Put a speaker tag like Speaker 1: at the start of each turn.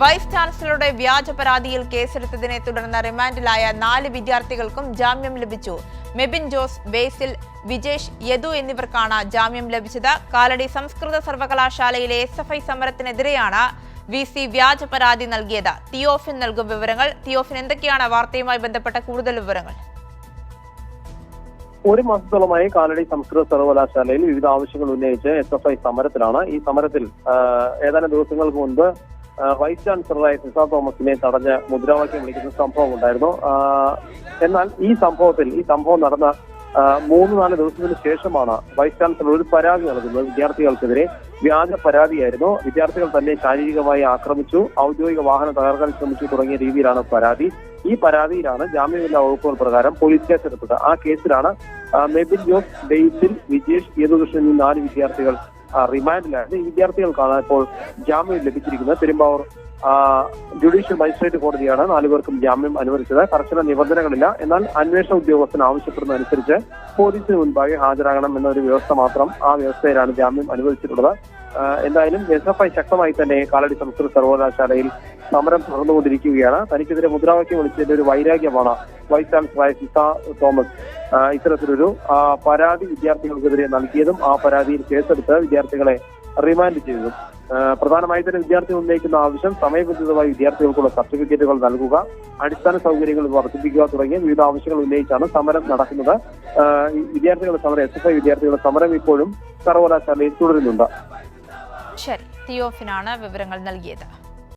Speaker 1: Vice ചാൻസലറുടെ വ്യാജ പരാതിയിൽ കേസെടുത്തതിനെ തുടർന്ന് റിമാൻഡിലായ 4 വിദ്യാർത്ഥികൾക്കും ജാമ്യം ലഭിച്ചു. മെബിൻ ജോസ്, ബേസിൽ, വിജേഷ്, യദു എന്നിവർക്കാണ് ജാമ്യം ലഭിച്ചത്. കാലടി സംസ്കൃത സർവകലാശാലയിലെ SFI സമരത്തിനെതിരെയാണ് VC വ്യാജ പരാതി നൽകിയത്. തിയോഫിൻ നൽകും വിവരങ്ങൾ. തിയോഫിൻ, എന്തൊക്കെയാണ് വാർത്തയുമായി ബന്ധപ്പെട്ട കൂടുതൽ വിവരങ്ങൾ?
Speaker 2: ഒരു മാസത്തോളമായി കാലടി സംസ്കൃത സർവകലാശാലയിൽ വിവിധ ആവശ്യങ്ങൾ ഉന്നയിച്ച് SFI സമരത്തിലാണ്. ഈ സമരത്തിൽ ഏതാനും ദിവസങ്ങൾക്ക് മുൻപ് വൈസ് ചാൻസലറായ സിസ തോമസിനെ തടഞ്ഞ് മുദ്രാവാക്യം വിളിക്കുന്ന സംഭവം ഉണ്ടായിരുന്നു. എന്നാൽ ഈ സംഭവം നടന്ന 3-4 ദിവസത്തിന് ശേഷമാണ് വൈസ് ചാൻസലർ ഒരു പരാതി നൽകുന്നത്. വിദ്യാർത്ഥികൾക്കെതിരെ വ്യാജ പരാതിയായിരുന്നു. വിദ്യാർത്ഥികൾ തന്നെ ശാരീരികമായി ആക്രമിച്ചു, ഔദ്യോഗിക വാഹനം തകർക്കാൻ ശ്രമിച്ചു തുടങ്ങിയ രീതിയിലാണ് പരാതി. ഈ പരാതിയിലാണ് ജാമ്യമില്ലാ വകുപ്പുകൾ പ്രകാരം പോലീസ് കേസെടുത്തത്. ആ കേസിലാണ് മെബിൻ ജോസ്, ബേസിൽ, വിജേഷ്, യദുകൃഷ്ണൻ എന്നീ 4 വിദ്യാർത്ഥികൾ റിമാൻഡിലായിരുന്നു. ഈ വിദ്യാർത്ഥികൾക്കാണ് ഇപ്പോൾ ജാമ്യം ലഭിച്ചിരിക്കുന്നത്. പെരുമ്പാവൂർ ജുഡീഷ്യൽ മജിസ്ട്രേറ്റ് കോടതിയാണ് 4 പേർക്കും ജാമ്യം അനുവദിച്ചത്. കർശന നിബന്ധനകളില്ല. എന്നാൽ അന്വേഷണ ഉദ്യോഗസ്ഥൻ ആവശ്യപ്പെടുന്ന അനുസരിച്ച് പോലീസിന് മുൻപാകെ ഹാജരാകണം എന്നൊരു വ്യവസ്ഥ മാത്രം, ആ വ്യവസ്ഥയിലാണ് ജാമ്യം അനുവദിച്ചിട്ടുള്ളത്. എന്തായാലും SFI ശക്തമായി തന്നെ കാലടി സംസ്കൃത സർവകലാശാലയിൽ സമരം തുടർന്നുകൊണ്ടിരിക്കുകയാണ്. തനിക്കെതിരെ മുദ്രാവാക്യം വിളിച്ചതിന്റെ ഒരു വൈരാഗ്യമാണ് വൈസ് ചാൻസലറായ സിസ തോമസ് ഇത്തരത്തിലൊരു പരാതി വിദ്യാർത്ഥികൾക്കെതിരെ നൽകിയതും ആ പരാതിയിൽ കേസെടുത്ത് വിദ്യാർത്ഥികളെ റിമാൻഡ് ചെയ്തതും. പ്രധാനമായി തന്നെ വിദ്യാർത്ഥികൾ ഉന്നയിക്കുന്ന ആവശ്യം സമയബന്ധിതമായി വിദ്യാർത്ഥികൾക്കുള്ള സർട്ടിഫിക്കറ്റുകൾ നൽകുക, അടിസ്ഥാന സൗകര്യങ്ങൾ വർദ്ധിപ്പിക്കുക തുടങ്ങിയ വിവിധ ആവശ്യങ്ങൾ ഉന്നയിച്ചാണ് സമരം നടക്കുന്നത്. വിദ്യാർത്ഥികളുടെ സമരം, SFI വിദ്യാർത്ഥികളുടെ സമരം ഇപ്പോഴും സർവകലാശാലയിൽ തുടരുന്നുണ്ട്.
Speaker 1: ശരി, തിയോഫിനാണ് വിവരങ്ങൾ നൽകിയത്.